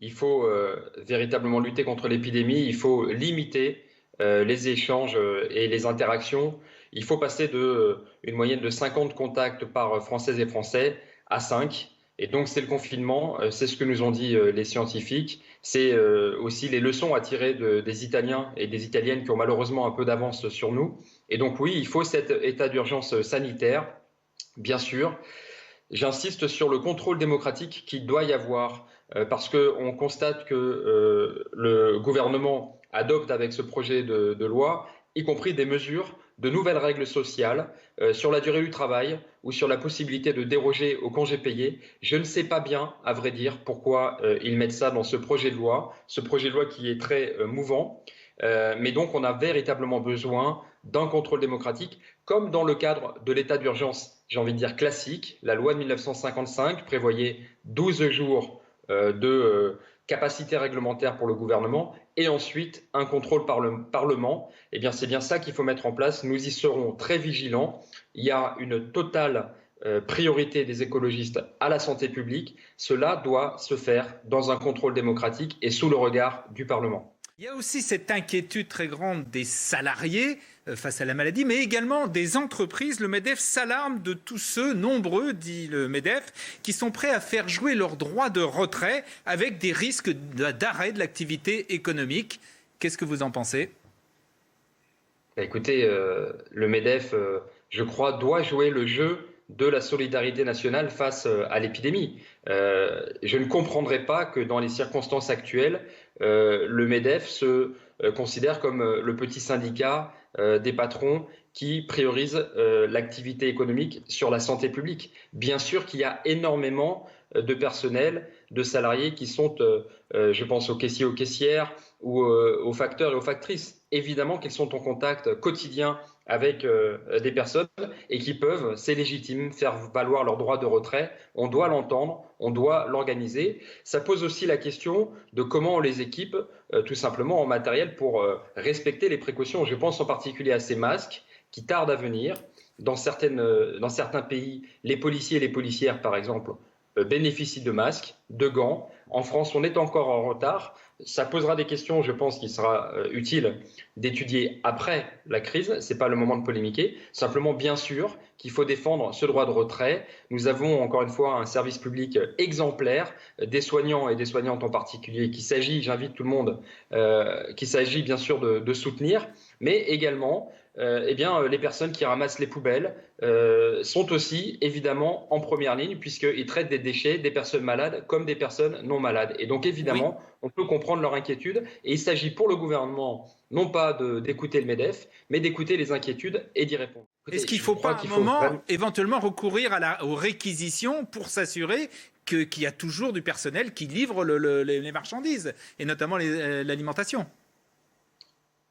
Il faut véritablement lutter contre l'épidémie, il faut limiter les échanges et les interactions. Il faut passer une moyenne de 50 contacts par Françaises et Français à 5. Et donc c'est le confinement, c'est ce que nous ont dit les scientifiques, c'est aussi les leçons à tirer des Italiens et des Italiennes qui ont malheureusement un peu d'avance sur nous. Et donc oui, il faut cet état d'urgence sanitaire, bien sûr. J'insiste sur le contrôle démocratique qu'il doit y avoir, parce qu'on constate que le gouvernement adopte avec ce projet de loi, y compris des mesures de nouvelles règles sociales sur la durée du travail ou sur la possibilité de déroger aux congés payés. Je ne sais pas bien, à vrai dire, pourquoi ils mettent ça dans ce projet de loi qui est très mouvant. Mais donc on a véritablement besoin d'un contrôle démocratique, comme dans le cadre de l'état d'urgence, j'ai envie de dire classique. La loi de 1955 prévoyait 12 jours de capacité réglementaire pour le gouvernement et ensuite un contrôle par le Parlement. Eh bien, c'est bien ça qu'il faut mettre en place. Nous y serons très vigilants. Il y a une totale priorité des écologistes à la santé publique. Cela doit se faire dans un contrôle démocratique et sous le regard du Parlement. Il y a aussi cette inquiétude très grande des salariés face à la maladie, mais également des entreprises. Le MEDEF s'alarme de tous ceux, nombreux, dit le MEDEF, qui sont prêts à faire jouer leur droit de retrait avec des risques d'arrêt de l'activité économique. Qu'est-ce que vous en pensez ? Écoutez, le MEDEF, je crois, doit jouer le jeu de la solidarité nationale face à l'épidémie. Je ne comprendrais pas que dans les circonstances actuelles, le MEDEF se considère comme le petit syndicat des patrons qui priorise l'activité économique sur la santé publique. Bien sûr qu'il y a énormément de personnel, de salariés qui sont, je pense aux caissiers, aux caissières ou aux facteurs et aux factrices. Évidemment qu'ils sont en contact quotidien avec des personnes et qui peuvent, c'est légitime, faire valoir leur droit de retrait. On doit l'entendre, on doit l'organiser. Ça pose aussi la question de comment on les équipe, tout simplement en matériel pour respecter les précautions. Je pense en particulier à ces masques qui tardent à venir. Dans certains pays, les policiers et les policières, par exemple, bénéficient de masques, de gants. En France, on est encore en retard. Ça posera des questions, je pense qu'il sera utile d'étudier après la crise. Ce n'est pas le moment de polémiquer. Simplement, bien sûr, qu'il faut défendre ce droit de retrait. Nous avons encore une fois un service public exemplaire, des soignants et des soignantes en particulier, qu'il s'agit, j'invite tout le monde, qu'il s'agit bien sûr de soutenir, mais également eh bien, les personnes qui ramassent les poubelles sont aussi évidemment en première ligne puisqu'ils traitent des déchets des personnes malades comme des personnes non malades. Et donc Oui. évidemment, on peut comprendre leur inquiétude et il s'agit pour le gouvernement non pas d'écouter le MEDEF, mais d'écouter les inquiétudes et d'y répondre. Est-ce Écoutez, qu'il ne je faut pas crois à un qu'il faut moment vraiment... éventuellement recourir aux réquisitions pour s'assurer qu'il y a toujours du personnel qui livre les marchandises, et notamment l'alimentation ?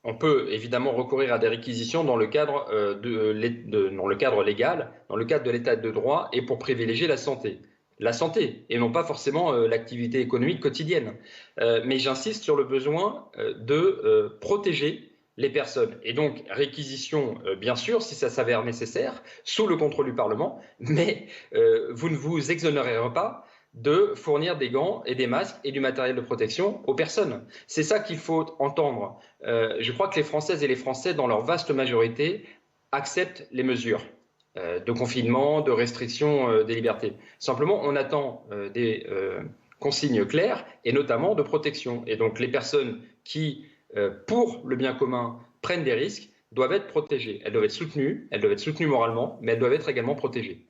On peut évidemment recourir à des réquisitions dans le cadre, dans le cadre légal, dans le cadre de l'état de droit et pour privilégier la santé. La santé et non pas forcément l'activité économique quotidienne. Mais j'insiste sur le besoin de protéger les personnes. Et donc, réquisition, bien sûr, si ça s'avère nécessaire, sous le contrôle du Parlement, mais vous ne vous exonérerez pas de fournir des gants et des masques et du matériel de protection aux personnes. C'est ça qu'il faut entendre. Je crois que les Françaises et les Français, dans leur vaste majorité, acceptent les mesures de confinement, de restriction des libertés. Simplement, on attend des consignes claires et notamment de protection. Et donc, les personnes qui, pour le bien commun, prennent des risques doivent être protégées. Elles doivent être soutenues moralement, mais elles doivent être également protégées.